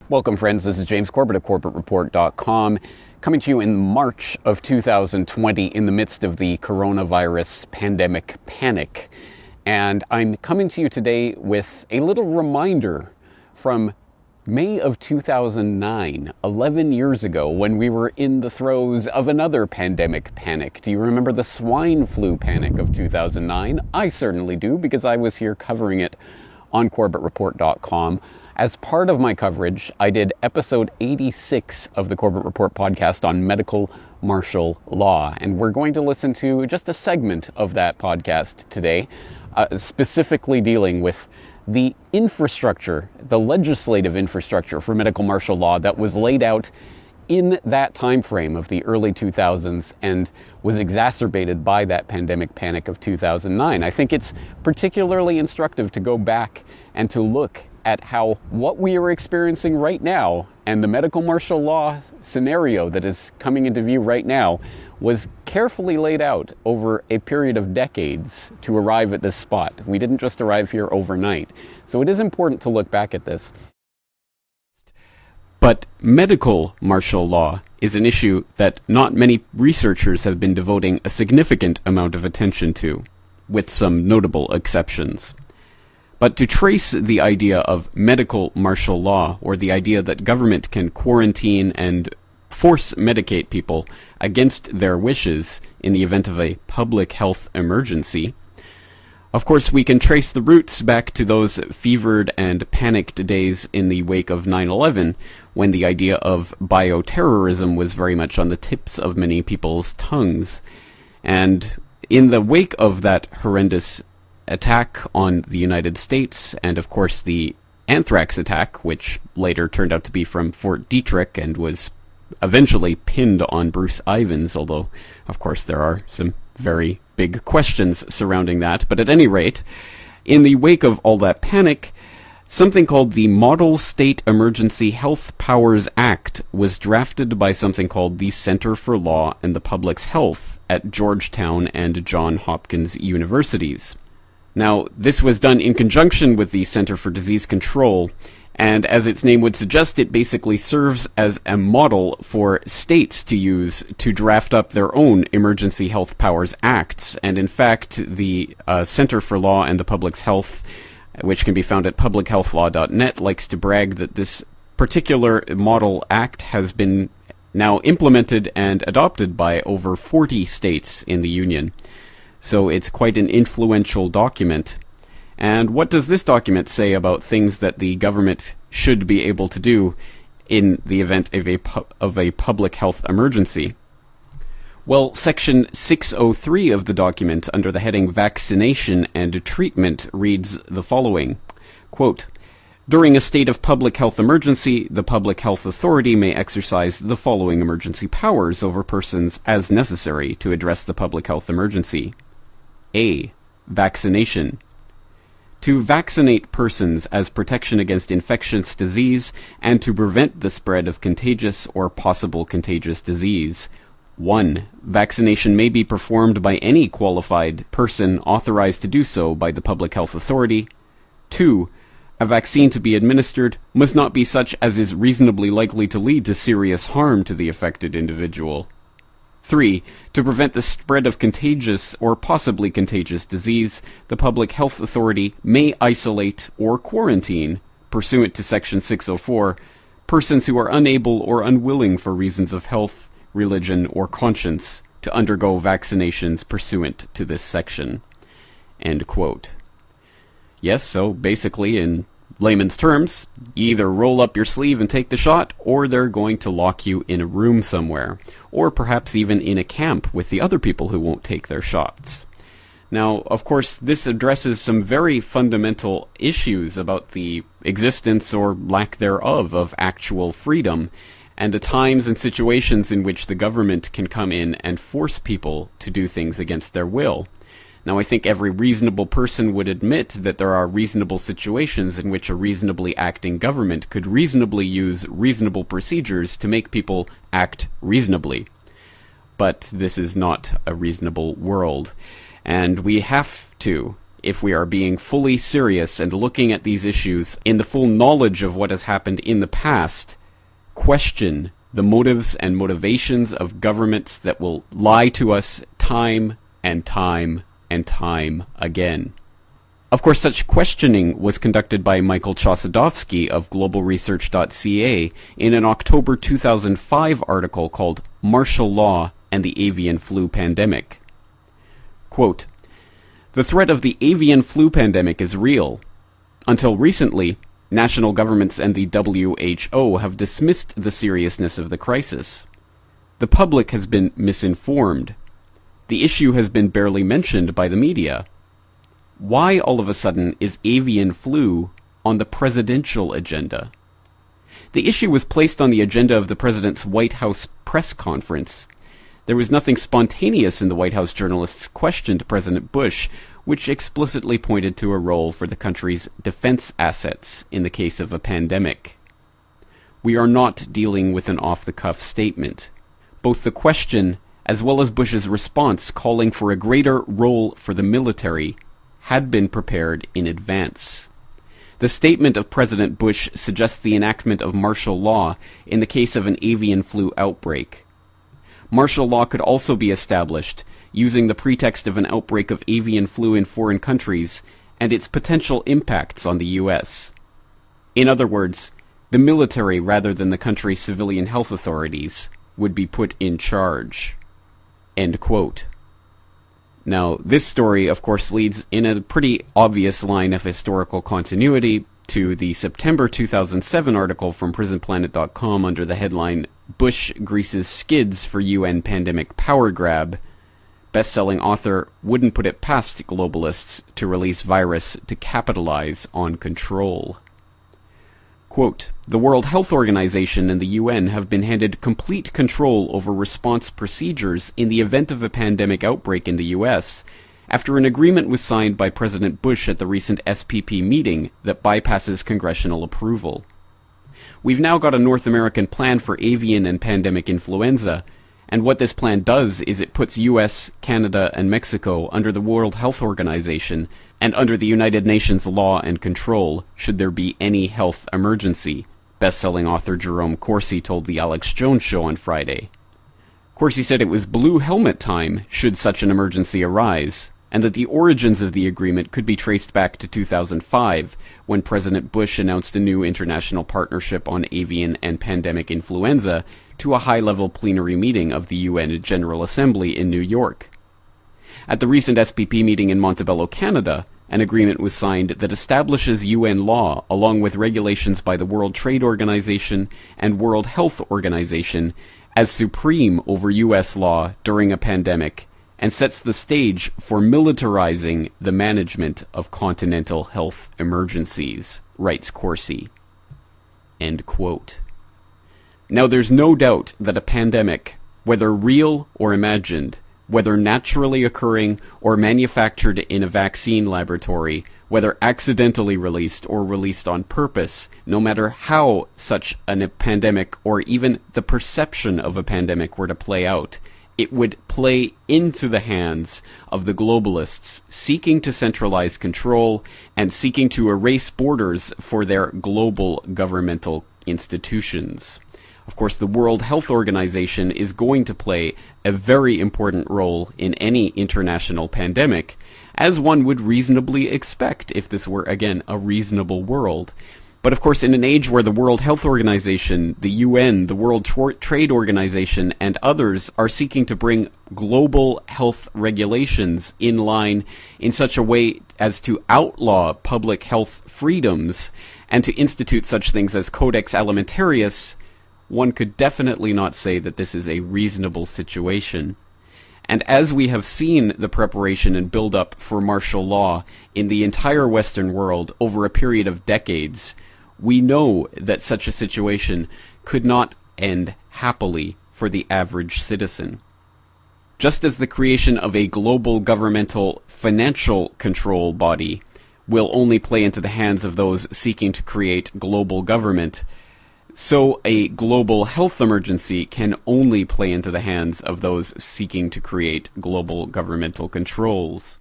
Welcome, friends. This is James Corbett of CorbettReport.com, coming to you in March of 2020 in the midst of the coronavirus pandemic panic. And I'm coming to you today with a little reminder from May of 2009, 11 years ago, when we were in the throes of another pandemic panic. Do you remember the swine flu panic of 2009? I certainly do, because I was here covering it on CorbettReport.com. As part of my coverage, I did episode 86 of the Corbett Report podcast on medical martial law. And we're going to listen to just a segment of that podcast today, specifically dealing with the infrastructure, the legislative infrastructure for medical martial law that was laid out in that time frame of the early 2000s and was exacerbated by that pandemic panic of 2009. I think it's particularly instructive to go back and to look at how what we are experiencing right now and the medical martial law scenario that is coming into view right now was carefully laid out over a period of decades to arrive at this spot. We didn't just arrive here overnight. So it is important to look back at this. But medical martial law is an issue that not many researchers have been devoting a significant amount of attention to, with some notable exceptions. But to trace the idea of medical martial law, or the idea that government can quarantine and force medicate people against their wishes in the event of a public health emergency, of course we can trace the roots back to those fevered and panicked days in the wake of 9/11, when the idea of bioterrorism was very much on the tips of many people's tongues. And in the wake of that horrendous attack on the United States, and of course the anthrax attack, which later turned out to be from Fort Detrick and was eventually pinned on Bruce Ivins, although of course there are some very big questions surrounding that. But at any rate, in the wake of all that panic, something called the Model State Emergency Health Powers Act was drafted by something called the Center for Law and the Public's Health at Georgetown and Johns Hopkins universities. Now, this was done in conjunction with the Center for Disease Control, and as its name would suggest, it basically serves as a model for states to use to draft up their own Emergency Health Powers Acts. And in fact, the Center for Law and the Public's Health, which can be found at publichealthlaw.net, likes to brag that this particular model act has been now implemented and adopted by over 40 states in the Union. So it's quite an influential document. And what does this document say about things that the government should be able to do in the event of a public health emergency? Well, Section 603 of the document, under the heading Vaccination and Treatment, reads the following, quote, "During a state of public health emergency, the Public Health Authority may exercise the following emergency powers over persons as necessary to address the public health emergency. A. Vaccination. To vaccinate persons as protection against infectious disease and to prevent the spread of contagious or possible contagious disease. 1. Vaccination may be performed by any qualified person authorized to do so by the Public Health Authority. 2. A vaccine to be administered must not be such as is reasonably likely to lead to serious harm to the affected individual. 3. To prevent the spread of contagious or possibly contagious disease, the Public Health Authority may isolate or quarantine, pursuant to Section 604, persons who are unable or unwilling for reasons of health, religion, or conscience to undergo vaccinations pursuant to this section." End quote. Yes, so basically, in layman's terms, you either roll up your sleeve and take the shot, or they're going to lock you in a room somewhere, or perhaps even in a camp with the other people who won't take their shots. Now, of course, this addresses some very fundamental issues about the existence or lack thereof of actual freedom, and the times and situations in which the government can come in and force people to do things against their will. Now, I think every reasonable person would admit that there are reasonable situations in which a reasonably acting government could reasonably use reasonable procedures to make people act reasonably. But this is not a reasonable world. And we have to, if we are being fully serious and looking at these issues in the full knowledge of what has happened in the past, question the motives and motivations of governments that will lie to us time and time and time again. Of course, such questioning was conducted by Michael Chossudovsky of globalresearch.ca in an October 2005 article called Martial Law and the Avian Flu Pandemic. Quote, "The threat of the avian flu pandemic is real. Until recently, national governments and the WHO have dismissed the seriousness of the crisis. The public has been misinformed. The issue has been barely mentioned by the media. Why all of a sudden is avian flu on the presidential agenda? The issue was placed on the agenda of the president's White House press conference. There was nothing spontaneous in the White House journalists questioned President Bush, which explicitly pointed to a role for the country's defense assets in the case of a pandemic. We are not dealing with an off-the-cuff statement. Both the question, as well as Bush's response calling for a greater role for the military, had been prepared in advance. The statement of President Bush suggests the enactment of martial law in the case of an avian flu outbreak. Martial law could also be established using the pretext of an outbreak of avian flu in foreign countries and its potential impacts on the U.S. In other words, the military rather than the country's civilian health authorities would be put in charge." End quote. Now, this story, of course, leads in a pretty obvious line of historical continuity to the September 2007 article from PrisonPlanet.com under the headline, "Bush Greases Skids for UN Pandemic Power Grab." Best-selling author wouldn't put it past globalists to release virus to capitalize on control. Quote, "The World Health Organization and the UN have been handed complete control over response procedures in the event of a pandemic outbreak in the US, after an agreement was signed by President Bush at the recent SPP meeting that bypasses congressional approval. We've now got a North American plan for avian and pandemic influenza, and what this plan does is it puts US, Canada, and Mexico under the World Health Organization and under the United Nations law and control should there be any health emergency," best-selling author Jerome Corsi told the Alex Jones Show on Friday. Corsi said it was blue helmet time should such an emergency arise, and that the origins of the agreement could be traced back to 2005, when President Bush announced a new international partnership on avian and pandemic influenza to a high-level plenary meeting of the UN General Assembly in New York. At the recent SPP meeting in Montebello, Canada, an agreement was signed that establishes UN law along with regulations by the World Trade Organization and World Health Organization as supreme over US law during a pandemic, and sets the stage for militarizing the management of continental health emergencies, writes Corsi. End quote. Now, there's no doubt that a pandemic, whether real or imagined, whether naturally occurring or manufactured in a vaccine laboratory, whether accidentally released or released on purpose, no matter how such a pandemic or even the perception of a pandemic were to play out, it would play into the hands of the globalists seeking to centralize control and seeking to erase borders for their global governmental institutions. Of course, the World Health Organization is going to play a very important role in any international pandemic, as one would reasonably expect if this were, again, a reasonable world. But of course, in an age where the World Health Organization, the UN, the World Trade Organization, and others are seeking to bring global health regulations in line in such a way as to outlaw public health freedoms and to institute such things as Codex Alimentarius, one could definitely not say that this is a reasonable situation. And as we have seen the preparation and build-up for martial law in the entire Western world over a period of decades, we know that such a situation could not end happily for the average citizen. Just as the creation of a global governmental financial control body will only play into the hands of those seeking to create global government, so a global health emergency can only play into the hands of those seeking to create global governmental controls.